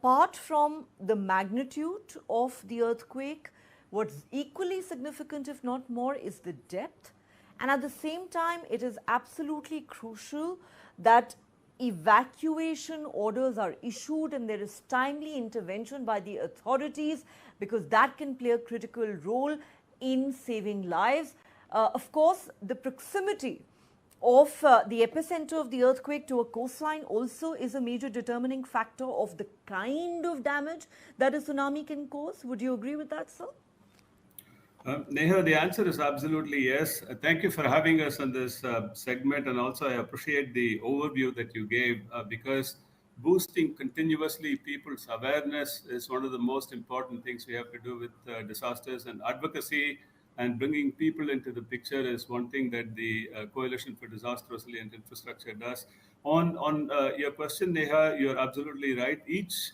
apart from the magnitude of the earthquake, what's equally significant, if not more, is the depth. And at the same time, it is absolutely crucial that evacuation orders are issued and there is timely intervention by the authorities, because that can play a critical role in saving lives. Of course, the proximity of the epicenter of the earthquake to a coastline also is a major determining factor of the kind of damage that a tsunami can cause. Would you agree with that, sir? Neha, the answer is absolutely yes. Thank you for having us on this segment, and also I appreciate the overview that you gave because boosting continuously people's awareness is one of the most important things we have to do with disasters, and advocacy and bringing people into the picture is one thing that the Coalition for Disaster Resilient Infrastructure does. On your question, Neha, you're absolutely right. Each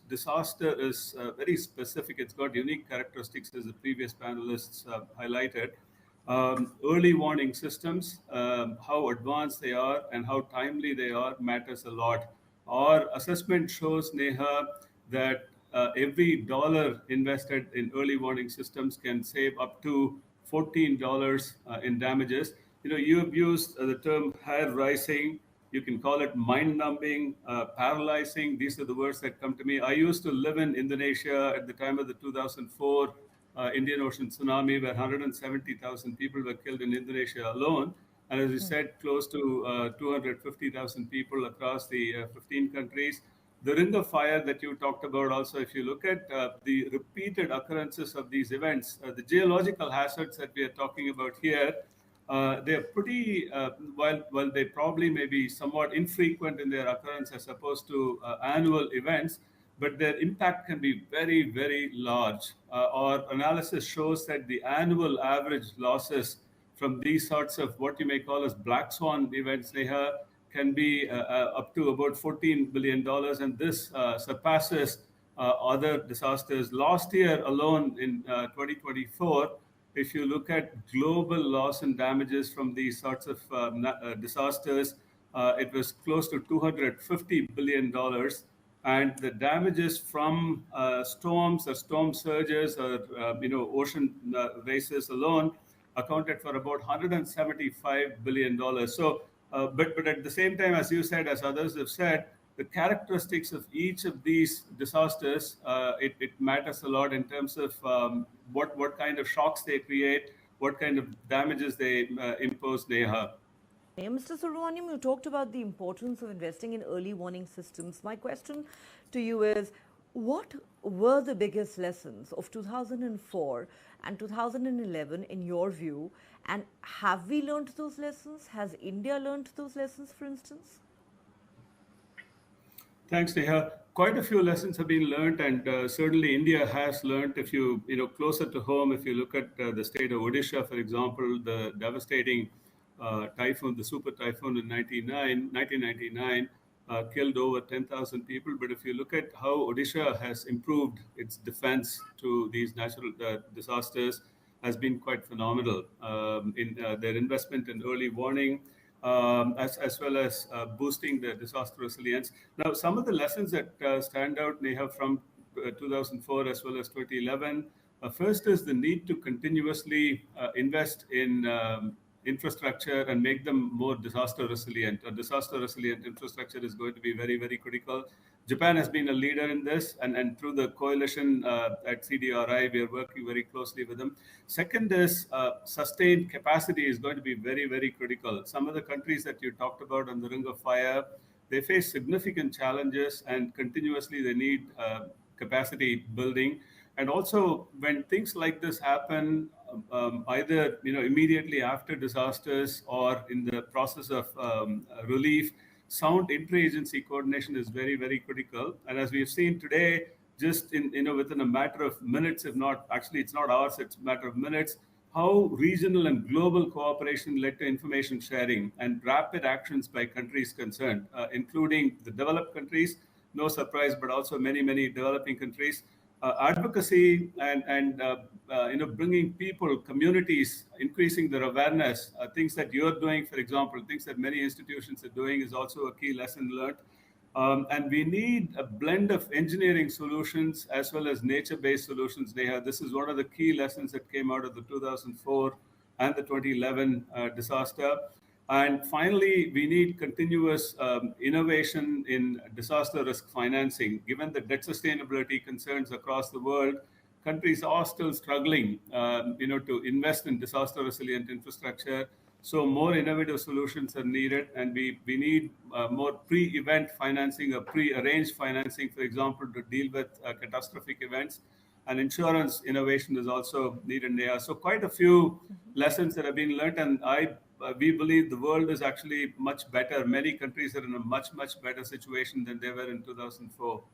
disaster is very specific. It's got unique characteristics, as the previous panelists highlighted. Early warning systems, how advanced they are and how timely they are matters a lot. Our assessment shows, Neha, that every dollar invested in early warning systems can save up to $14 in damages. You have used the term hair rising. You can call it mind-numbing, paralyzing. These are the words that come to me. I used to live in Indonesia at the time of the 2004 Indian Ocean tsunami, where 170,000 people were killed in Indonesia alone. And as you said, close to 250,000 people across the 15 countries. The ring of fire that you talked about also, if you look at the repeated occurrences of these events, the geological hazards that we are talking about here, they're pretty, while they probably may be somewhat infrequent in their occurrence as opposed to annual events, but their impact can be very, very large. Our analysis shows that the annual average losses from these sorts of what you may call as black swan events, Neha, can be up to about $14 billion, and this surpasses other disasters. Last year alone in 2024, if you look at global loss and damages from these sorts of disasters, it was close to $250 billion. And the damages from storms or storm surges or ocean races alone accounted for about $175 billion. So, but at the same time, as you said, as others have said, the characteristics of each of these disasters, it matters a lot in terms of what kind of shocks they create, what kind of damages they impose, Neha. Mr. Subramaniam, you talked about the importance of investing in early warning systems. My question to you is, what were the biggest lessons of 2004 and 2011 in your view? And have we learned those lessons? Has India learned those lessons, for instance? Thanks, Neha. Quite a few lessons have been learned, and certainly India has learned. If you closer to home, if you look at the state of Odisha, for example, the devastating typhoon, the super typhoon in 1999, killed over 10,000 people. But if you look at how Odisha has improved its defense to these natural disasters, has been quite phenomenal in their investment in early warning, as well as boosting the disaster resilience. Now, some of the lessons that stand out, Neha, from 2004 as well as 2011, first is the need to continuously invest in infrastructure and make them more disaster resilient. A disaster resilient infrastructure is going to be very, very critical. Japan has been a leader in this, and through the coalition at CDRI, we are working very closely with them. Second is sustained capacity is going to be very, very critical. Some of the countries that you talked about on the Ring of Fire, they face significant challenges, and continuously they need capacity building. And also, when things like this happen, either immediately after disasters or in the process of relief, sound interagency coordination is very, very critical. And as we've seen today, just in within a matter of minutes, if not actually, it's not hours, it's a matter of minutes, how regional and global cooperation led to information sharing and rapid actions by countries concerned, including the developed countries, no surprise, but also many, many developing countries. Advocacy and bringing people, communities, increasing their awareness, things that you're doing, for example, things that many institutions are doing is also a key lesson learned. And we need a blend of engineering solutions as well as nature-based solutions, Neha. This is one of the key lessons that came out of the 2004 and the 2011 disaster. And finally, we need continuous innovation in disaster risk financing. Given the debt sustainability concerns across the world, countries are still struggling, to invest in disaster resilient infrastructure. So more innovative solutions are needed, and we need more pre-event financing or pre-arranged financing, for example, to deal with catastrophic events. And insurance innovation is also needed there. So quite a few lessons that have been learned, and we believe the world is actually much better. Many countries are in a much better situation than they were in 2004.